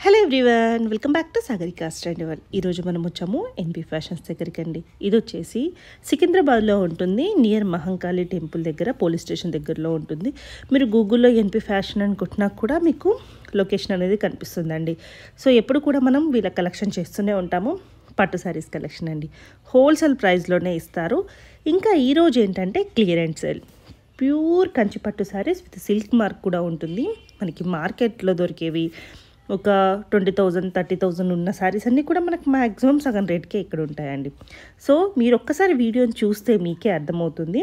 Hello everyone, welcome back to Sagarika style. ఈరోజు మనం వచ్చాము ఎన్పి ఫ్యాషన్స్ దగ్గరికి అండి. ఇది వచ్చేసి సికింద్రాబాద్లో ఉంటుంది, నియర్ మహంకాళి టెంపుల్ దగ్గర, పోలీస్ స్టేషన్ దగ్గరలో ఉంటుంది. మీరు గూగుల్లో ఎన్పి ఫ్యాషన్ అని కొట్టినా కూడా మీకు లొకేషన్ అనేది కనిపిస్తుందండి. సో ఎప్పుడు కూడా మనం వీళ్ళ కలెక్షన్ చేస్తూనే ఉంటాము. పట్టు శారీస్ కలెక్షన్ అండి, హోల్సేల్ ప్రైస్లోనే ఇస్తారు. ఇంకా ఈరోజు ఏంటంటే క్లియరెన్స్ సేల్, ప్యూర్ కంచి పట్టు శారీస్ విత్ సిల్క్ మార్క్ కూడా ఉంటుంది. మనకి మార్కెట్లో దొరికేవి ఒక 20,000 30,000 ఉన్న శారీస్ అన్నీ కూడా మనకు మ్యాక్సిమం సగం రేట్కే ఇక్కడ ఉంటాయండి. సో మీరు ఒక్కసారి వీడియోని చూస్తే మీకే అర్థమవుతుంది.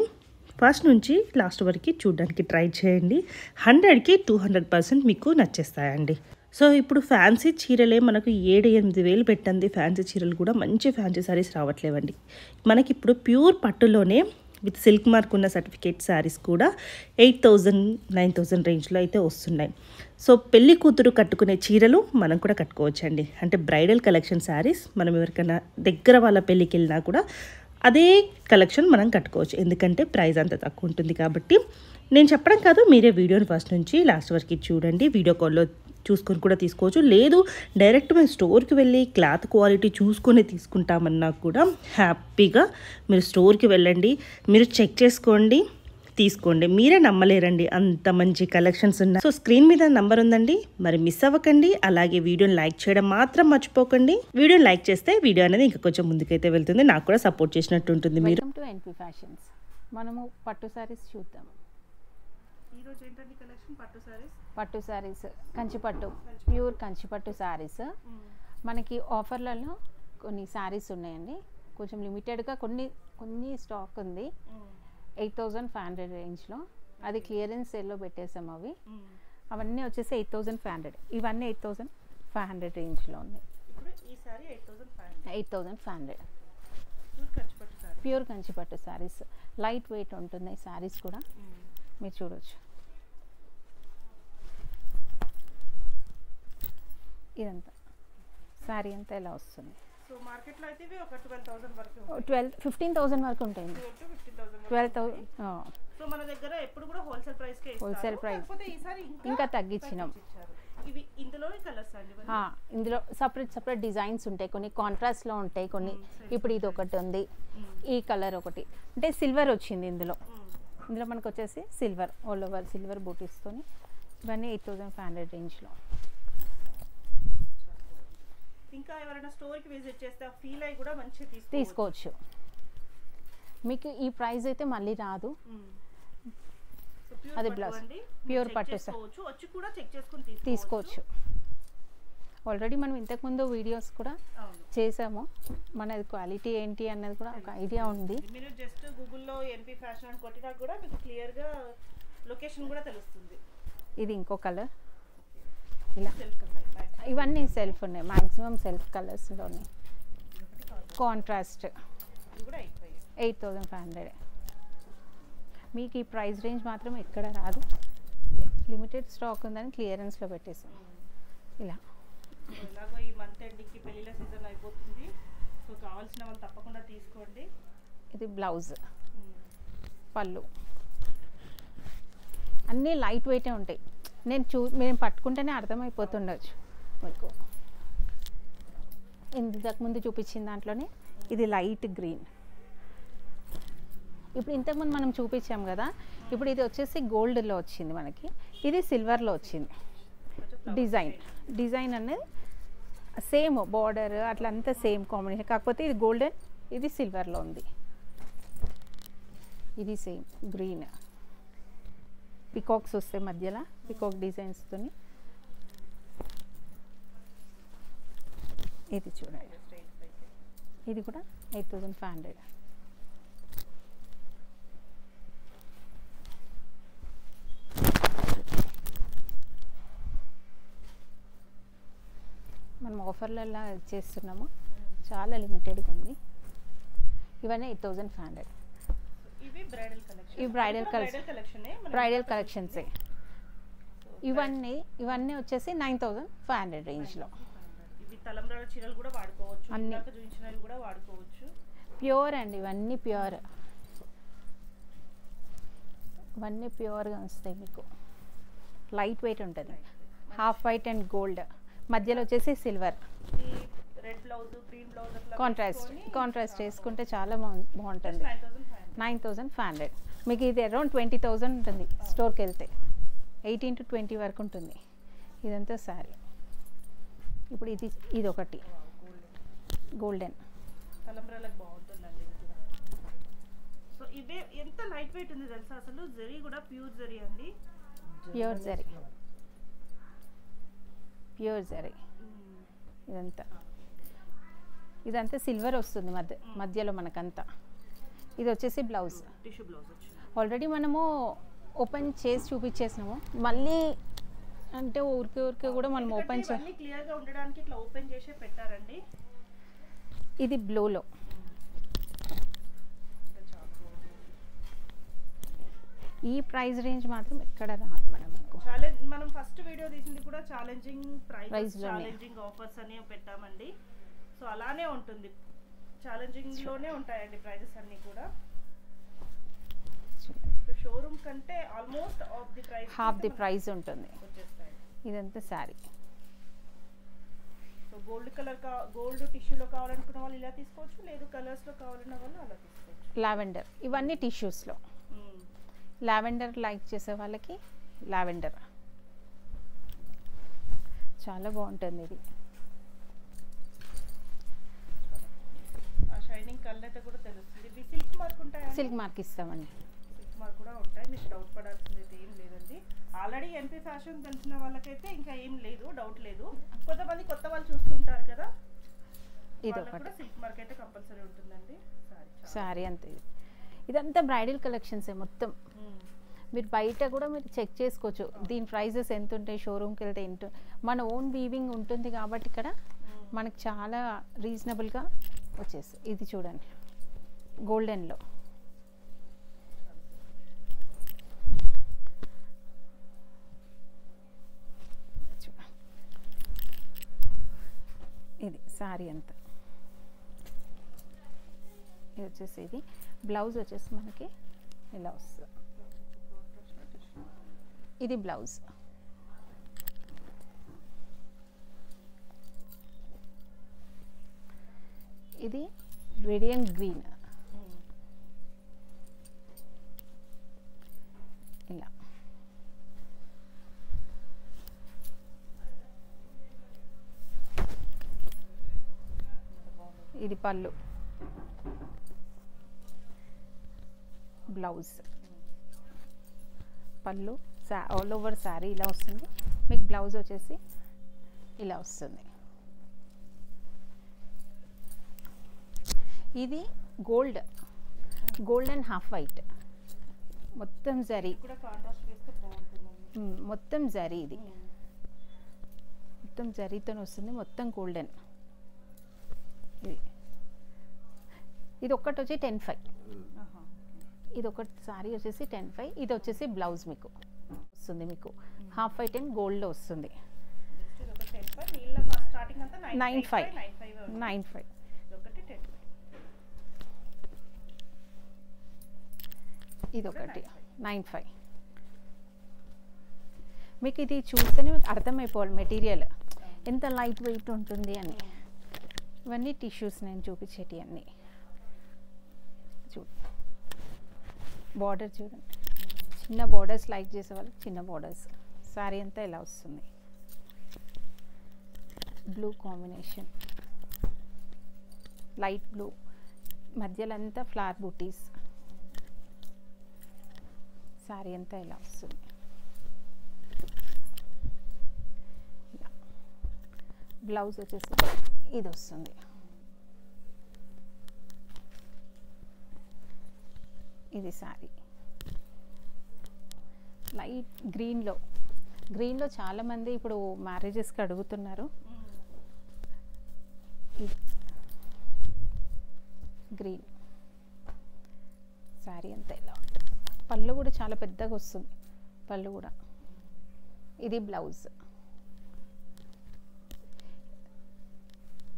ఫస్ట్ నుంచి లాస్ట్ వరకు చూడడానికి ట్రై చేయండి. 100కి 200% మీకు నచ్చేస్తాయండి. సో ఇప్పుడు ఫ్యాన్సీ చీరలే మనకు 7-8 వేలు పెట్టండి. ఫ్యాన్సీ చీరలు కూడా మంచి ఫ్యాన్సీ శారీస్ రావట్లేవండి. మనకి ఇప్పుడు ప్యూర్ పట్టులోనే విత్ సిల్క్ మార్క్ ఉన్న సర్టిఫికేట్ శారీస్ కూడా 8,000 9,000 రేంజ్లో అయితే వస్తున్నాయి. సో పెళ్లి కూతురు కట్టుకునే చీరలు మనం కూడా కట్టుకోవచ్చండి. అంటే బ్రైడల్ కలెక్షన్ శారీస్ మనం ఎవరికైనా దగ్గర వాళ్ళ పెళ్ళికి వెళ్ళినా కూడా అదే కలెక్షన్ మనం కట్టుకోవచ్చు. ఎందుకంటే ప్రైస్ అంత తక్కువ ఉంటుంది కాబట్టి. నేను చెప్పడం కాదు, మీరే వీడియోని ఫస్ట్ నుంచి లాస్ట్ వరకు చూడండి. వీడియో కాల్లో చూసుకొని కూడా తీసుకోవచ్చు. లేదు డైరెక్ట్ మేము స్టోర్కి వెళ్ళి క్లాత్ క్వాలిటీ చూసుకొని తీసుకుంటామన్నా కూడా హ్యాపీగా మీరు స్టోర్కి వెళ్ళండి, మీరు చెక్ చేసుకోండి, తీసుకోండి. మీరే నమ్మలేరండి, అంత మంచి కలెక్షన్స్ ఉన్నాయి. సో స్క్రీన్ మీద నంబర్ ఉందండి, మరి మిస్ అవ్వకండి. అలాగే వీడియోని లైక్ చేయడం మాత్రం మర్చిపోకండి. వీడియోని లైక్ చేస్తే వీడియో అనేది ఇంకా కొంచెం ముందుకైతే వెళ్తుంది, నాకు కూడా సపోర్ట్ చేసినట్టు ఉంటుంది. మీరు వెల్కమ్ టు ఎన్పి ఫ్యాషన్స్. మనము పట్టు శారీస్ చూద్దాం. ఈరోజు ఏంటంటే కలెక్షన్ పట్టు శారీస్, కంచిపట్టు, ప్యూర్ కంచిపట్టు శారీస్. మనకి ఆఫర్లలో కొన్ని శారీస్ ఉన్నాయండి. కొంచెం లిమిటెడ్గా కొన్ని స్టాక్ ఉంది. 8,500 రేంజ్లో, అది క్లియరెన్స్ సేల్లో పెట్టేసాం. అవన్నీ వచ్చేసి 8,500. ఇవన్నీ 8,500 రేంజ్లో ఉన్నాయి. 8,500 ప్యూర్ కంచిపట్టు శారీస్. లైట్ వెయిట్ ఉంటుంది శారీస్ కూడా, మీరు చూడవచ్చు. ఇదంతా శారీ అంతా ఎలా వస్తుంది. సో మార్కెట్లో అయితే ఇవి ఒక 12,000 వరకు, 15,000 వరకు ఉంటుంది. 12,000. సో మన దగ్గర ఎప్పుడు కూడా హోల్సేల్ ప్రైస్ కే ఇస్తారు. హోల్సేల్ ప్రైస్ ఈసారి ఇంకా తగ్గించినాం. ఇవి ఇందులోనే కలర్స్ అండి. ఇందులో సపరేట్ డిజైన్స్ ఉంటాయి, కొన్ని కాంట్రాస్ట్లో ఉంటాయి, కొన్ని ఇప్పుడు ఇది ఒకటి ఉంది, ఈ కలర్ ఒకటి, అంటే సిల్వర్ వచ్చింది ఇందులో మనకు వచ్చేసి సిల్వర్, ఆల్ ఓవర్ సిల్వర్ బూటీస్తోని. ఇవన్నీ 8,500 రేంజ్లో. ఇంకా ఎవరైనా స్టోర్కి విజిట్ చేస్తే ఫీల్ అయ్యి కూడా మంచిగా తీసుకోవచ్చు. మీకు ఈ ప్రైస్ అయితే మళ్ళీ రాదు. అది బ్లౌజ్ ప్యూర్ పట్టు వచ్చి కూడా చెక్ చేసుకొని తీసుకోవచ్చు. ఆల్రెడీ మనం ఇంతకుముందు వీడియోస్ కూడా చేసాము. మనది క్వాలిటీ ఏంటి అన్నది కూడా ఒక ఐడియా ఉంది. మీరు జస్ట్ గూగుల్లో ఎన్పి ఫ్యాషన్ అని కొట్టినా కూడా మీకు క్లియర్గా లొకేషన్ కూడా తెలుస్తుంది. ఇది ఇంకో కలర్. ఇలా ఇవన్నీ సెల్ఫ్ ఉన్నాయి, మ్యాక్సిమం సెల్ఫ్ కలర్స్లోనే. కాంట్రాస్ట్ 8,500. మీకు ఈ ప్రైస్ రేంజ్ మాత్రం ఎక్కడ రాదు. లిమిటెడ్ స్టాక్ ఉందని క్లియరెన్స్లో పెట్టేసాం. ఇలాగో ఈ మంత్ ఎండింగ్కి పెళ్ళిళ్ళ సీజన్ అయిపోతుంది. సో కావాల్సిన వాళ్ళు తప్పకుండా తీసుకోండి. ఇది బ్లౌజ్, పళ్ళు అన్నీ లైట్ వెయిటే ఉంటాయి. మేము పట్టుకుంటేనే అర్థమైపోతుండొచ్చు మీకు. ఇంతకుముందు చూపించిన దాంట్లోనే ఇది లైట్ గ్రీన్. ఇప్పుడు ఇంతకుముందు మనం చూపించాం కదా, ఇప్పుడు ఇది వచ్చేసి గోల్డ్లో వచ్చింది మనకి, ఇది సిల్వర్లో వచ్చింది. డిజైన్ అనేది సేమ్, బార్డర్ అట్లంతా సేమ్ కాంబినేషన్, కాకపోతే ఇది గోల్డెన్, ఇది సిల్వర్లో ఉంది. ఇది సేమ్ గ్రీన్, పికాక్స్ వస్తాయి మధ్యలో, పికాక్ డిజైన్స్తో. ఇది చూడండి, ఇది కూడా 8,500. మనం ఆఫర్లలో చేస్తున్నాము, చాలా లిమిటెడ్గా ఉంది. ఇవన్నీ 8,500. ఇవి బ్రైడల్ కలెక్షన్సే. ఇవన్నీ వచ్చేసి 9,500 రేంజ్లో. తలంబ్రాల చీరలు కూడా వాడుకోవచ్చు, అన్ని చూపించినవి కూడా వాడుకోవచ్చు. ప్యూర్ అండి, ఇవన్నీ ప్యూర్, ఇవన్నీ ప్యూర్గా వస్తాయి మీకు. లైట్ వెయిట్ ఉంటుంది, హాఫ్ వైట్ అండ్ గోల్డ్. మధ్యలో వచ్చేసి silver red blouse green blouse అట్లా కాంట్రాస్ట్ వేసుకుంటే చాలా బాగుంటుంది. 9,500. మీకు ఇది అరౌండ్ 20,000 ఉంటుంది స్టోర్కి వెళ్తే. 18 to 20 వరకు ఉంటుంది ఇదంతా శారీ. ఇప్పుడు ఇది ఒకటి గోల్డెన్ తలంబ్రాలకు బాగుంటుందండి. సో ఇవే ఎంత లైట్ వెయిట్ ఉంది తెలుసా అసలు. జరీ కూడా ప్యూర్ జరీ అండి. ప్యూర్ జరీ ఇదంతా సిల్వర్ వస్తుంది మధ్యలో మనకంతా. ఇది వచ్చేసి బ్లౌజ్, టిష్యూ బ్లౌజ్. ఆల్రెడీ మనము ఓపెన్ చేసి చూపించేసినాము. మళ్ళీ అంటే ఊరికే కూడా మనం ఓపెన్ చేయాలి క్లియర్గా ఉండడానికి ఇట్లా ఓపెన్ చేసి పెట్టారండి. ఇది బ్లూలో ఈ ప్రైస్ రేంజ్ మాత్రం ఎక్కడ రాదు మనం ఫస్ట్ వీడియో తీసింది కూడా ఛాలెంజింగ్ ప్రైస్, ఛాలెంజింగ్ ఆఫర్స్ అని పెట్టామండి. సో అలానే ఉంటుంది, ఛాలెంజింగ్ లోనే ఉంటాయండి ప్రైజెస్ అన్ని కూడా. షోరూమ్ కంటే ఆల్మోస్ట్ హాఫ్ ది ప్రైస్ ఉంటుంది. ఇదంతా శారీ. సో గోల్డ్ టిష్యూలో కావాలనుకున్న వాళ్ళు ఇలా తీసుకోవచ్చు, లేదు కలర్స్ లో కావాలన్న వాళ్ళు అలా తీసుకోవచ్చు. లావెండర్ ఇవన్నీ టిష్యూస్లో. లావెండర్ లైక్ చేసే వాళ్ళకి లావెండర్ చాలా బాగుంటుంది. ఇది షైనింగ్ కలర్ అయితే కూడా తెలుస్తుంది. ఇవి సిల్క్ మార్క్ ఉంటాయి. సిల్క్ మార్క్ ఇస్తామండి. సిల్క్ మార్క్ కూడా ఉంటాయి. మీకు డౌట్ పడాల్సింది అయితే ఏం లేదండి. ఆల్రెడీ ఎన్పీ ఫ్యాషన్ తెలిసిన వాళ్ళకైతే ఇంకా ఏం లేదు, డౌట్ లేదు. కొంతమంది కొత్త వాళ్ళు చూస్తుంటారు కదా, ఇది ఒకటి సిల్క్ మార్క్ అయితే కంపల్సరీ ఉంటుందండి. సారీ అంతే. ఇదంతా బ్రైడల్ కలెక్షన్సే మొత్తం. మీరు బయట కూడా మీరు చెక్ చేసుకోవచ్చు దీని ప్రైజెస్ ఎంత ఉంటాయి. షోరూమ్కి వెళ్తే ఎంత, మన ఓన్ వీవింగ్ ఉంటుంది కాబట్టి ఇక్కడ మనకు చాలా రీజనబుల్గా వచ్చేసి. ఇది చూడండి గోల్డెన్లో. ఇది సారీ అంతా. ఇది వచ్చేసి ఇది బ్లౌజ్ వచ్చేసి మనకి ఇలా వస్తుంది. ఇది బ్లౌజ్. ఇది రేడియంట్ గ్రీన్ ఇలా. ఇది పళ్ళు, బ్లౌజ్, పళ్ళు ఆల్ ఓవర్ శారీ ఇలా వస్తుంది. మీకు బ్లౌజ్ వచ్చేసి ఇలా వస్తుంది. ఇది గోల్డ్ అండ్ హాఫ్ వైట్ మొత్తం జరీ, మొత్తం జరీ. ఇది మొత్తం జరీతో వస్తుంది, మొత్తం గోల్డెన్. ఇది ఒక్కటి వచ్చి 10,500. ఇది ఒకటి సారీ వచ్చేసి 10,500. ఇది వచ్చేసి బ్లౌజ్ మీకు వస్తుంది, మీకు హాఫ్ వైట్ అండ్ గోల్డ్లో వస్తుంది. 9,500. ఇది ఒకటి 9,500. మీకు ఇది చూస్తేనే మీకు అర్థమైపోవాలి మెటీరియల్ ఎంత లైట్ వెయిట్ ఉంటుంది అని. ఇవన్నీ టిష్యూస్ నేను చూపించేటి అన్నీ. బార్డర్ చూడండి, చిన్న బార్డర్స్ లైక్ చేసే వాళ్ళకి చిన్న బార్డర్స్. శారీ అంతా ఇలా వస్తుంది. బ్లూ కాంబినేషన్, లైట్ బ్లూ, మధ్యలో అంతా ఫ్లవర్ బూటీస్. శారీ అంతా ఇలా వస్తుంది. బ్లౌజ్ వచ్చేసి ఇది వస్తుంది. ఇది శారీ లైట్ గ్రీన్లో చాలామంది ఇప్పుడు మ్యారేజెస్కి అడుగుతున్నారు. గ్రీన్ శారీ అంతా ఇలా ఉంటుంది. పళ్ళు కూడా చాలా పెద్దగా వస్తుంది, పళ్ళు కూడా. ఇది బ్లౌజ్,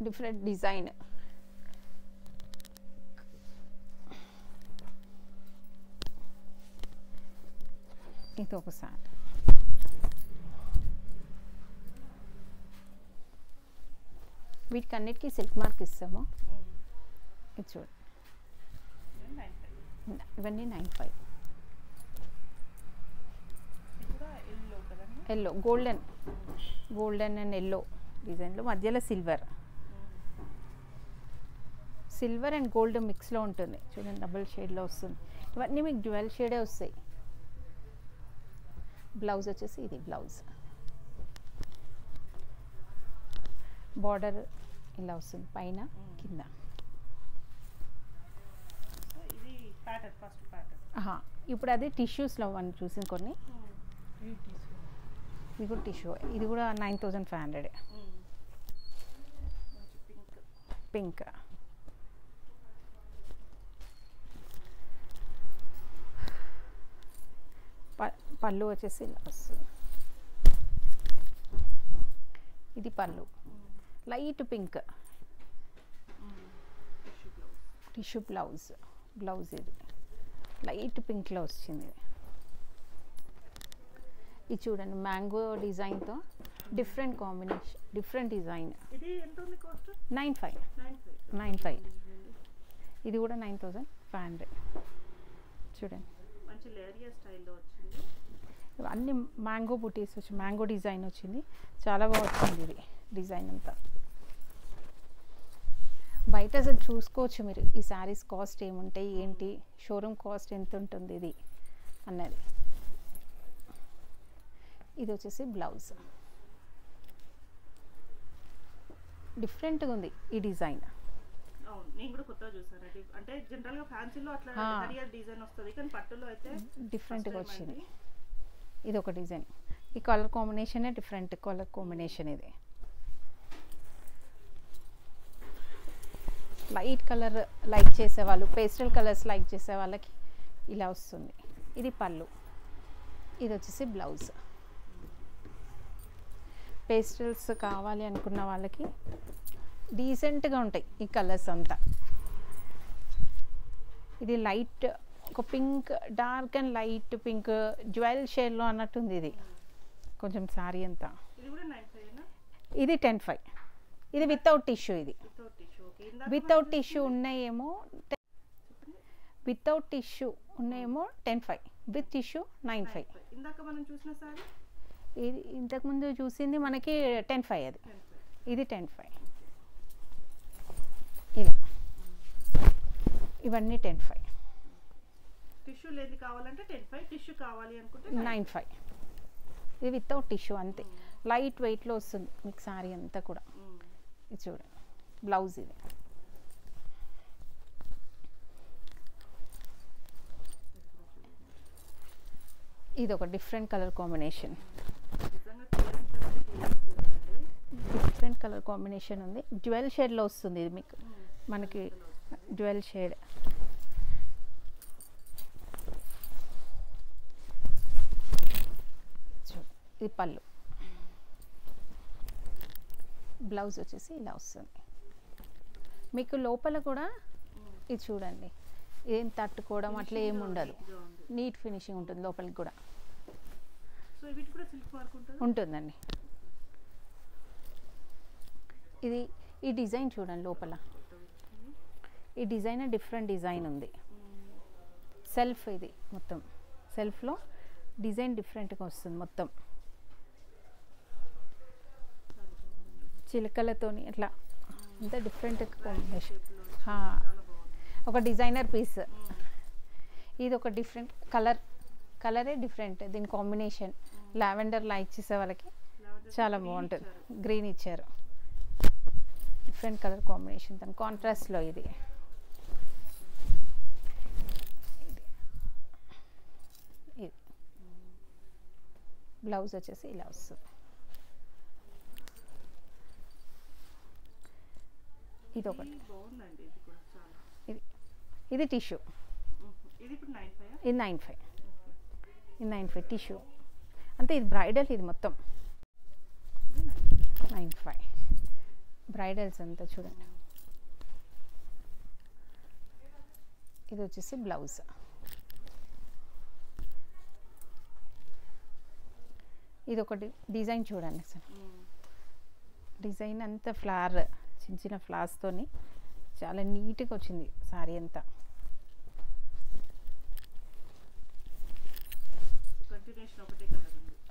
డిఫరెంట్ డిజైన్. ఇది ఒకసారి వీటికి అన్నిటికీ సిల్క్ మార్క్ ఇస్తాము. ఇది చూడండి, ఇవన్నీ 95. ఎల్లో గోల్డెన్ అండ్ ఎల్లో డిజైన్లో మధ్యలో సిల్వర్ అండ్ గోల్డ్ మిక్స్లో ఉంటుంది చూడండి, డబుల్ షేడ్లో వస్తుంది. ఇవన్నీ మీకు డ్యూయల్ షేడే వస్తాయి. బ్లౌజ్ వచ్చేసి ఇది బ్లౌజ్, బార్డర్ ఇలా వస్తుంది పైన కింద. ఇప్పుడు అది టిష్యూస్లో అని చూసిన కొన్ని, ఇది కూడా టిష్యూ, ఇది కూడా 9500. పింక్ పళ్ళు వచ్చేసి ఇలా వస్తుంది. ఇది పళ్ళు లైట్ పింక్, టిష్యూ బ్లౌజ్ ఇది లైట్ పింక్లో వచ్చింది. ఇది చూడండి మ్యాంగో డిజైన్తో డిఫరెంట్ కాంబినేషన్, డిఫరెంట్ డిజైన్. 95. ఇది కూడా 9500. చూడండి మంచి లేరియా స్టైల్లో వచ్చింది. అన్ని మ్యాంగో బుటీస్ వచ్చి మ్యాంగో డిజైన్ వచ్చింది, చాలా బాగా వచ్చింది ఇది డిజైన్ అంతా. బయట అసలు చూసుకోవచ్చు మీరు ఈ శారీస్ కాస్ట్ ఏముంటాయి ఏంటి, షోరూమ్ కాస్ట్ ఎంత ఉంటుంది ఇది అన్నది. ఇది వచ్చేసి బ్లౌజ్, డిఫరెంట్గా ఉంది ఈ డిజైన్. నేను కూడా కొత్తగా చూసాను. అంటే జనరల్ గా ఫ్యాన్సీలో అట్లా హరియర్ డిజైన్ వస్తుంది, కానీ పట్టులో అయితే డిఫరెంట్గా వచ్చింది. ఇది ఒక డిజైన్, ఈ కలర్ కాంబినేషనే డిఫరెంట్ కలర్ కాంబినేషన్. ఇది లైట్ కలర్ లైక్ చేసేవాళ్ళు, పేస్టల్ కలర్స్ లైక్ చేసే వాళ్ళకి ఇలా వస్తుంది. ఇది పళ్ళు, ఇది వచ్చేసి బ్లౌజ్. పేస్టల్స్ కావాలి అనుకున్న వాళ్ళకి డీసెంట్గా ఉంటాయి ఈ కలర్స్ అంతా. ఇది లైట్ ఒక pink, dark and light pink jewel షేడ్లో అన్నట్టుంది ఇది కొంచెం శారీ అంతా. ఇది 105. ఇది వితౌట్ టిష్యూ. ఇది వితౌట్ టిష్యూ ఉన్నాయేమో 105, విత్ టిష్యూ 95. ఇందాక మనం చూసిన సారీ ఇది ఇంతకుముందు చూసింది మనకి 105. అది ఇది 105. ఇలా ఇవన్నీ 105. టిష్యూ లేదు కావాలంటే 105, టిష్యూ కావాలి అనుకుంటే 95. ఇది వితౌట్ టిష్యూ అంతే, లైట్ వెయిట్లో వస్తుంది మీకు సారీ అంతా కూడా. ఇది చూడండి బ్లౌజ్. ఇది ఇది ఒక different colour combination, different colour combination ఉంది. జ్యువెల్ షేడ్లో వస్తుంది ఇది మీకు, మనకి జ్యువెల్ షేడ్. ఇది పళ్ళు, బ్లౌజ్ వచ్చేసి ఇలా వస్తుంది మీకు. లోపల కూడా ఇది చూడండి, ఏం తట్టుకోవడం అట్లా ఏమి ఉండదు, నీట్ ఫినిషింగ్ ఉంటుంది లోపలికి కూడా. ఉంటుందండి. ఇది ఈ డిజైన్ చూడండి లోపల, ఈ డిజైన్ డిఫరెంట్ డిజైన్ ఉంది. సెల్ఫ్, ఇది మొత్తం సెల్ఫ్లో డిజైన్ డిఫరెంట్గా వస్తుంది మొత్తం, చిలకలతోని అట్లా అంతా డిఫరెంట్ కాంబినేషన్. ఒక డిజైనర్ పీస్. ఇది ఒక డిఫరెంట్ కలరే డిఫరెంట్, దీని కాంబినేషన్ లావెండర్ లైక్ చేసే వాళ్ళకి చాలా బాగుంటుంది. గ్రీన్ ఇచ్చారు, డిఫరెంట్ కలర్ కాంబినేషన్ దాని కాంట్రాస్ట్లో. ఇది బ్లౌజ్ వచ్చేసి ఇలా వస్తుంది. ఇది ఒకటి, ఇది టిష్యూ. ఇది 95. ఇది 95 టిష్యూ అంటే ఇది బ్రైడల్. ఇది మొత్తం 95 బ్రైడల్స్ అంతా చూడండి. ఇది వచ్చేసి బ్లౌజ్. ఇది ఒకటి డిజైన్ చూడండి సార్, డిజైన్ అంతా ఫ్లవర్ చిన్న చిన్న ఫ్లాస్తోని చాలా నీట్గా వచ్చింది శారీ అంతా.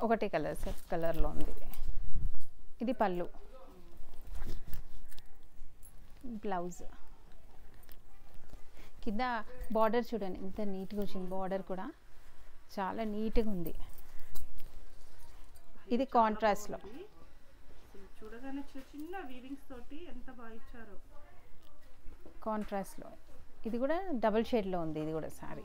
ఒకటే కలర్ సెల్ఫ్ కలర్లో ఉంది. ఇది పళ్ళు, బ్లౌజ్. కింద బార్డర్ చూడండి ఎంత నీట్గా వచ్చింది, బార్డర్ కూడా చాలా నీట్గా ఉంది. ఇది కాంట్రాస్ట్లో చూడగానే చిన్న వీవింగ్స్ తోటి ఎంత బాగా ఇచ్చారో. కాంట్రాస్ట్లో ఇది కూడా డబుల్ షేడ్లో ఉంది. ఇది కూడా సారీ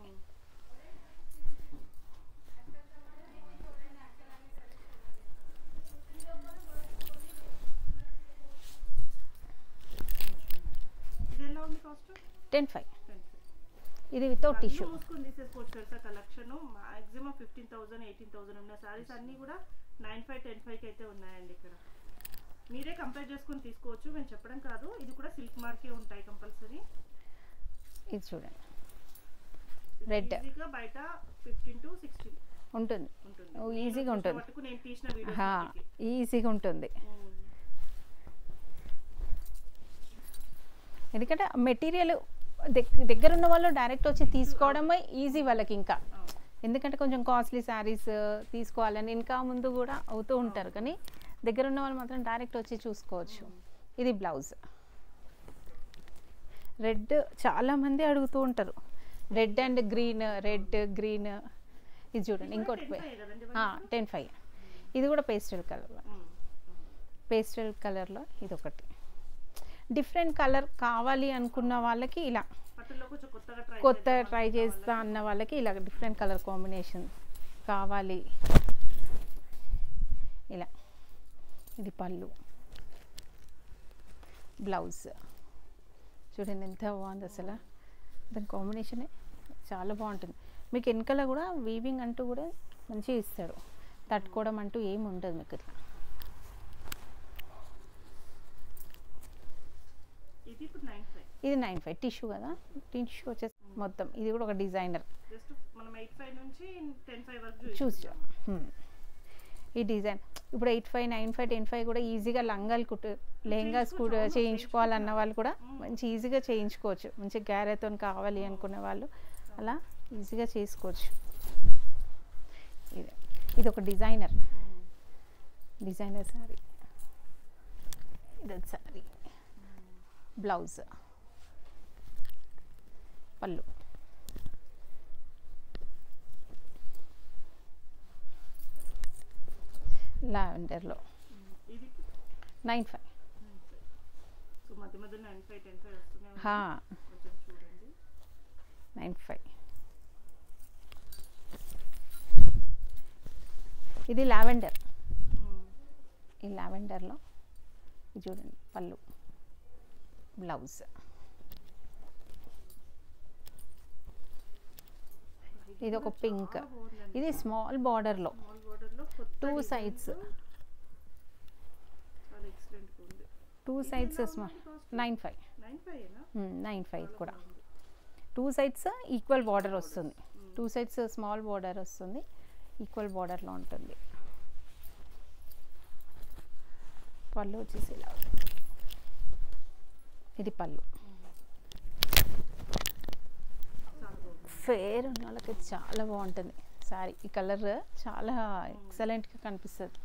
ఇది ఎలా ఉంది కాస్ట్? 10,500. ఇది వితౌట్ టిష్యూ. మూసుకొని తీసేసుకోవచ్చు తెలుసా. కలెక్షన్ మాక్సిమం 15,000 18,000 ఉన్న సారీస్ అన్నీ కూడా 9,500 10,500 అయితే ఉన్నాయండి. ఇక్కడ మీరే కంపేర్ చేసుకొని తీసుకోవచ్చు, మేము చెప్పడం కాదు. ఇది కూడా సిల్క్ మార్కే ఉంటాయి కంపల్సరీ. ఇది చూడండి రెడ్ ఈజీగా బయట 15 to 16 ఉంటుంది, ఈజీగా ఉంటుంది. నేను తీసిన వీడియో ఈజీగా ఉంటుంది. ఎందుకంటే మెటీరియల్ దగ్గర ఉన్న వాళ్ళు డైరెక్ట్ వచ్చి తీసుకోవడమే ఈజీ వాళ్ళకి. ఇంకా ఎందుకంటే కొంచెం కాస్ట్లీ శారీస్ తీసుకోవాలని ఇంకా ముందు కూడా అవుతూ ఉంటారు, కానీ దగ్గర ఉన్న వాళ్ళు మాత్రం డైరెక్ట్ వచ్చి చూసుకోవచ్చు. ఇది బ్లౌజ్ రెడ్, చాలామంది అడుగుతూ ఉంటారు red and green, red green. ఇది చూడండి ఇంకోటి 10,500. ఇది కూడా పేస్టల్ కలర్లో, పేస్టల్ కలర్లో ఇది ఒకటి. డిఫరెంట్ కలర్ కావాలి అనుకున్న వాళ్ళకి ఇలా, కొత్త ట్రై చేస్తా అన్న వాళ్ళకి ఇలా డిఫరెంట్ కలర్ కాంబినేషన్ కావాలి ఇలా. ఇది పళ్ళు, బ్లౌజ్ చూడండి ఎంత బాగుంది అసలు. దాని కాంబినేషనే చాలా బాగుంటుంది. మీకు వెనకాల కూడా వీవింగ్ అంటూ కూడా మంచిగా ఇస్తాడు, తట్టుకోవడం అంటూ ఏమి ఉండదు మీకు ఇట్లా. ఇది 9,500 టిష్యూ కదా, టిష్యూ వచ్చేసి మొత్తం. ఇది కూడా ఒక డిజైనర్ చూసి ఈ డిజైన్. ఇప్పుడు 8,500 9,500 10,500 కూడా ఈజీగా లంగాలు లెహంగాస్ కూడా చేయించుకోవాలన్న వాళ్ళు కూడా మంచి ఈజీగా చేయించుకోవచ్చు. మంచి గ్యారెతో కావాలి అనుకునే వాళ్ళు అలా ఈజీగా చేసుకోవచ్చు. ఇది ఒక డిజైనర్ శారీ. ఇది శారీ, బ్లౌజ్, పళ్ళు, లావెండర్లో 9,500. 9,500. ఇది లావెండర్, ఈ లావెండర్లో చూడండి పళ్ళు, బ్లౌజ్. ఇది ఒక పింక్, ఇది స్మాల్ బార్డర్లో 2 sides 2 sides స్మాల్. 9,500 కూడా 2 sides ఈక్వల్ బార్డర్ వస్తుంది. 2 sides స్మాల్ బార్డర్ వస్తుంది, ఈక్వల్ బార్డర్లో ఉంటుంది. పళ్ళు వచ్చేసి ఇలా. ఇది పళ్ళు. ఫేర్ ఉన్న వాళ్ళకి చాలా బాగుంటుంది సారీ. ఈ కలర్ చాలా ఎక్సలెంట్గా కనిపిస్తుంది.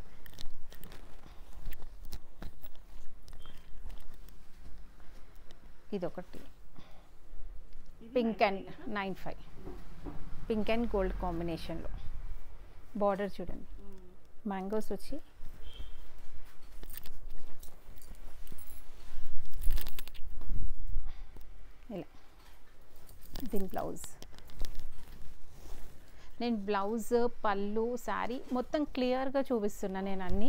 ఇది ఒకటి pink and 9,500. Pink and gold కాంబినేషన్లో బార్డర్ చూడండి, మ్యాంగోస్ వచ్చి ఇలా. దీని బ్లౌజ్, నేను బ్లౌజ్ పళ్ళు శారీ మొత్తం క్లియర్గా చూపిస్తున్నా నేను అన్నీ.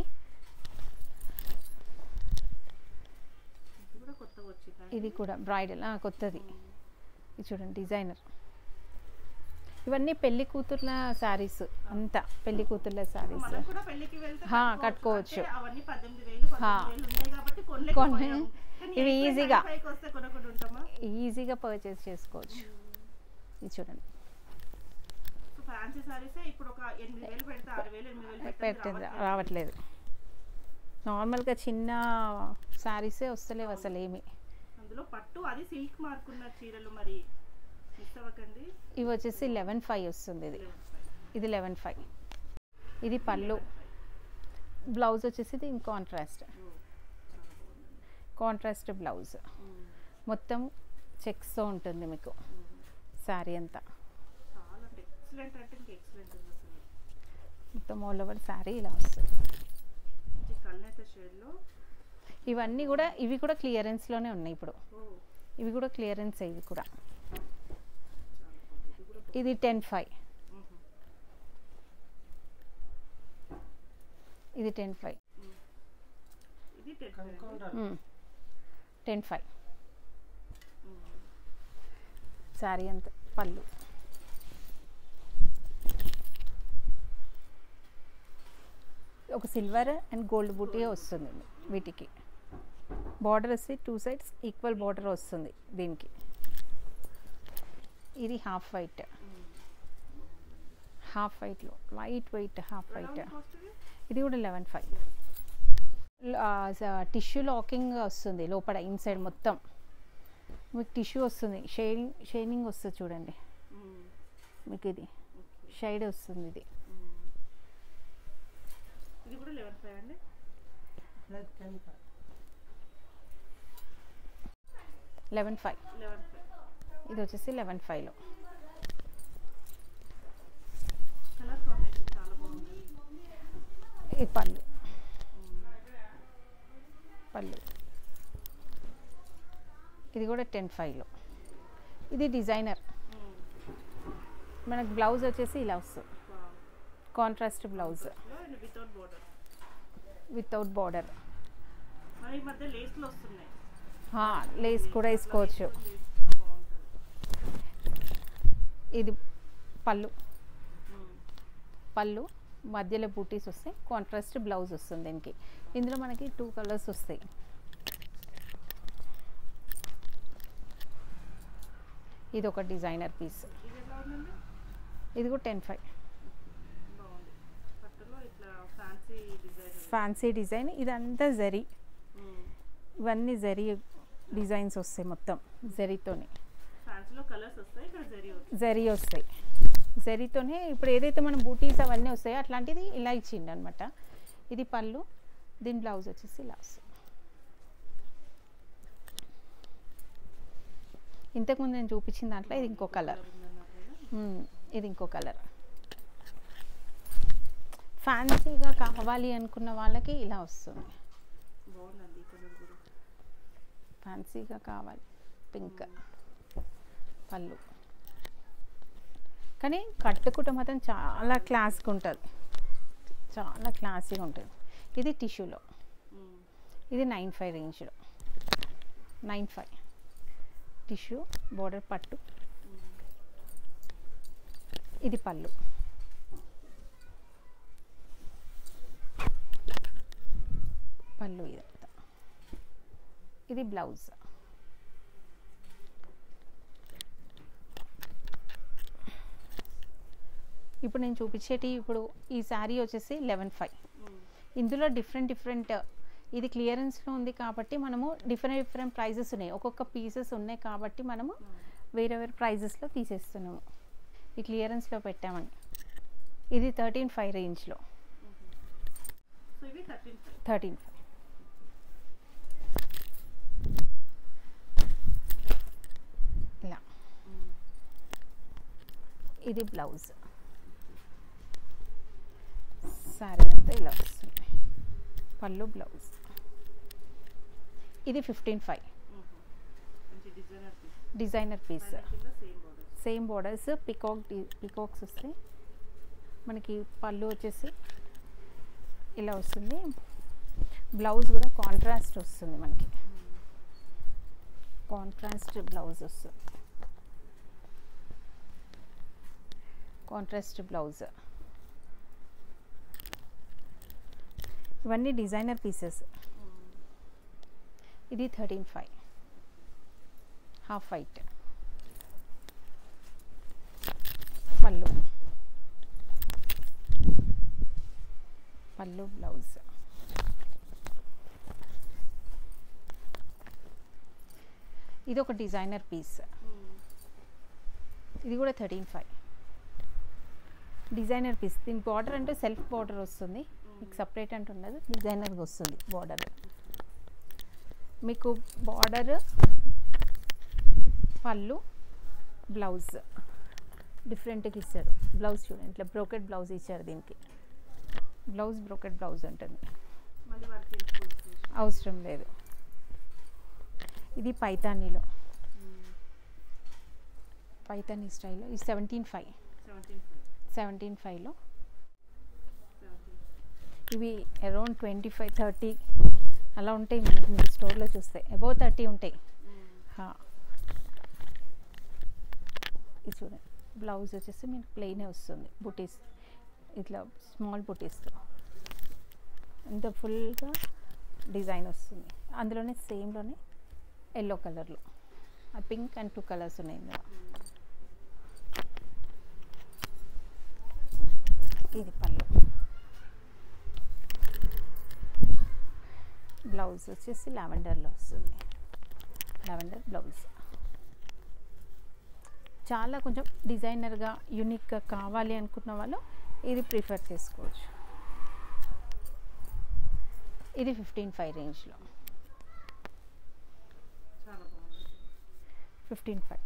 ఇది కూడా బ్రైడల్ కొత్తది. ఇది చూడండి డిజైనర్. ఇవన్నీ పెళ్లి కూతుర్ల శారీస్, అంతా పెళ్లి కూతుర్ల శారీస్ కట్టుకోవచ్చు. కొన్ని ఇవి ఈజీగా పర్చేస్ చేసుకోవచ్చు. ఇది చూడండి పెట్టింది రావట్లేదు. నార్మల్గా చిన్న శారీసే వస్తలేవు అసలు ఏమి. అందులో పట్టు అది సిల్క్ మార్కున్న చీరలు మరి మిస్ అవ్వకండి. ఇవి వచ్చేసి 11,500 వస్తుంది. ఇది 11,500. ఇది పళ్ళు. బ్లౌజ్ వచ్చేసి ఇది కాంట్రాస్ట్ బ్లౌజ్. మొత్తం చెక్స్తో ఉంటుంది మీకు శారీ అంతా. మొత్తం ఆల్ ఓవర్ శారీ ఇలా వస్తుంది. ఇవన్నీ కూడా ఇవి కూడా క్లియరెన్స్లోనే ఉన్నాయి ఇప్పుడు. ఇవి కూడా క్లియరెన్స్. ఇవి కూడా ఇది 10,500. ఇది 10,500. 10,500 శారీ అంతా. పళ్ళు ఒక సిల్వర్ అండ్ గోల్డ్ బూటీ వస్తుంది వీటికి. బార్డర్ వస్తే 2 sides ఈక్వల్ బార్డర్ వస్తుంది దీనికి. ఇది హాఫ్ వైట్లో లైట్ వెయిట్ హాఫ్ వైట్. ఇది కూడా 11,500. టిష్యూ లాకింగ్ వస్తుంది లోపల ఇన్సైడ్ మొత్తం మీకు టిష్యూ వస్తుంది. షైనింగ్ వస్తుంది చూడండి మీకు. ఇది షైడ్ వస్తుంది. ఇది 11,500. ఇది వచ్చేసి 11,500లో. ఈ పళ్ళు ఇది కూడా 10,500లో. ఇది డిజైనర్. మనకు బ్లౌజ్ వచ్చేసి ఇలా వస్తుంది. Contrast blouse without border. Lace కూడా వేసుకోవచ్చు. ఇది పళ్ళు మధ్యలో బూటీస్ వస్తాయి. కాంట్రాస్ట్ బ్లౌజ్ వస్తుంది దీనికి. ఇందులో మనకి 2 కలర్స్ వస్తాయి. ఇది ఒక డిజైనర్ పీస్. ఇది కూడా 10,500. Fancy design. ఇదంతా జరీ. ఇవన్నీ జరీ డిజైన్స్ వస్తాయి మొత్తం జరీతోనే. జరీ వస్తాయి. జరీతోనే ఇప్పుడు ఏదైతే మనం బూటీస్ అవన్నీ వస్తాయో అట్లాంటిది ఇలా ఇచ్చిండు అనమాట. ఇది పళ్ళు. దీని బ్లౌజ్ వచ్చేసి ఇలా వస్తుంది. ఇంతకుముందు నేను చూపించిన దాంట్లో ఇది ఇంకో కలర్. ఇది ఇంకో కలర్. ఫ్యాన్సీగా కావాలి అనుకున్న వాళ్ళకి ఇలా వస్తుంది. ఫ్యాన్సీగా కావాలి. పింక్ పళ్ళు. కానీ కట్టుకుంటే మాత్రం చాలా క్లాస్గా ఉంటుంది. చాలా క్లాసీగా ఉంటుంది. ఇది టిష్యూలో. ఇది 9,500 రేంజ్లో. 9,500 టిష్యూ బోర్డర్ పట్టు. ఇది పళ్ళు. ఇదంతా. ఇది బ్లౌజ్. ఇప్పుడు నేను చూపించేటి ఇప్పుడు ఈ శారీ వచ్చేసి 11,500. ఇందులో డిఫరెంట్ ఇది క్లియరెన్స్లో ఉంది కాబట్టి మనము డిఫరెంట్ ప్రైజెస్ ఉన్నాయి. ఒక్కొక్క పీసెస్ ఉన్నాయి కాబట్టి మనము వేరే ప్రైజెస్లో తీసేస్తున్నాము. ఈ క్లియరెన్స్లో పెట్టామని. ఇది 13,500 రేంజ్లో. 13,500 ఇలా. ఇది బ్లౌజ్. శారీ అంతా ఇలా వస్తుంది. పళ్ళు బ్లౌజ్. ఇది 15,500. Designer piece. Same borders. Peacocks వస్తాయి మనకి. పళ్ళు వచ్చేసి ఇలా వస్తుంది. బ్లౌజ్ కూడా కాంట్రాస్ట్ వస్తుంది మనకి. కాంట్రాస్ట్ బ్లౌజ్ వస్తుంది. Contrast blouse. ఇవన్నీ డిజైనర్ పీసెస్. ఇది 13,500 హాఫ్ వైట్. పళ్ళు బ్లౌజ్. ఇది ఒక డిజైనర్ పీస్, ఇది కూడా 13.5 డిజైనర్ పీస్. దీని బార్డర్ అంటే సెల్ఫ్ బార్డర్ వస్తుంది, మీకు సపరేట్ అంటే ఉండదు, డిజైనర్గా వస్తుంది బార్డర్. మీకు బార్డర్, పళ్ళు, బ్లౌజ్ డిఫరెంట్గా ఇస్తాడు. బ్లౌజ్ చూడండి, ఇట్లా బ్రోకెట్ బ్లౌజ్ ఇచ్చారు దీనికి. బ్లౌజ్ బ్రోకెట్ బ్లౌజ్ ఉంటుంది, అవసరం లేదు. ఇది పైతానీలో, పైతానీ స్టైల్లో. ఇది 17.5లో. ఇవి అరౌండ్ 25-30 అలా ఉంటాయి మనకి, మీరు స్టోర్లో చూస్తే అబౌవ్ 30 ఉంటాయి. ఇది చూడండి, బ్లౌజ్ వచ్చేసి మీకు ప్లెయినే వస్తుంది, బుటీస్ ఇట్లా స్మాల్ బుటీస్తో. ఇంత ఫుల్గా డిజైన్ వస్తుంది. అందులోనే సేమ్లోనే ఎల్లో కలర్లో, ఆ పింక్ అండ్ 2 కలర్స్ ఉన్నాయి ఇందులో. ఇది పళ్ళు. బ్లౌజ్ వచ్చేసి లావెండర్లో వస్తుంది, లావెండర్ బ్లౌజ్. చాలా కొంచెం డిజైనర్గా యూనిక్గా కావాలి అనుకున్న వాళ్ళు ఇది ప్రిఫర్ చేసుకోవచ్చు. ఇది 15.5 రేంజ్లో, 15.5.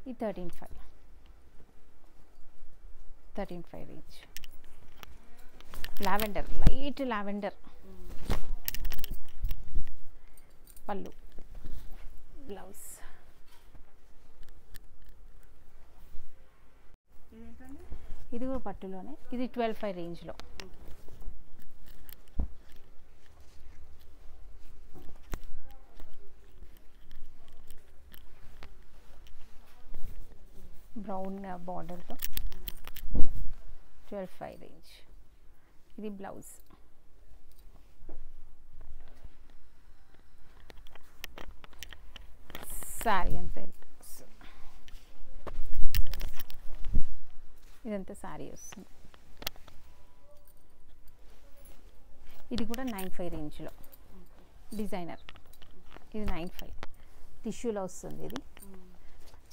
ఇది 13.5 రేంజ్. Lavender, light lavender. పళ్ళు, బ్లౌజ్. ఇది కూడా పట్టులోనే, ఇది 12.5 రేంజ్లో. బ్రౌన్ బార్డర్తో 12.5 రేంజ్. ఇది బ్లౌజ్. శారీ అంతే, ఇదంతా శారీ వస్తుంది. ఇది కూడా 9.5 రేంజ్లో డిజైనర్. ఇది 9.5 టిష్యూలో వస్తుంది. ఇది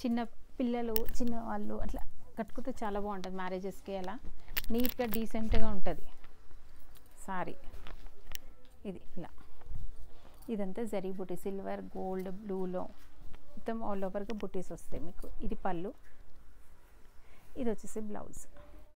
చిన్న పిల్లలు, చిన్న వాళ్ళు అట్లా కట్టుకుంటే చాలా బాగుంటుంది, మ్యారేజెస్కి అలా నీట్గా డీసెంట్గా ఉంటుంది సారీ. ఇది ఇలా, ఇదంతా జరీ బుటీ, సిల్వర్, గోల్డ్, బ్లూలో మొత్తం ఆల్ ఓవర్గా బుటీస్ వస్తాయి మీకు. ఇది పళ్ళు, ఇది వచ్చేసి బ్లౌజ్.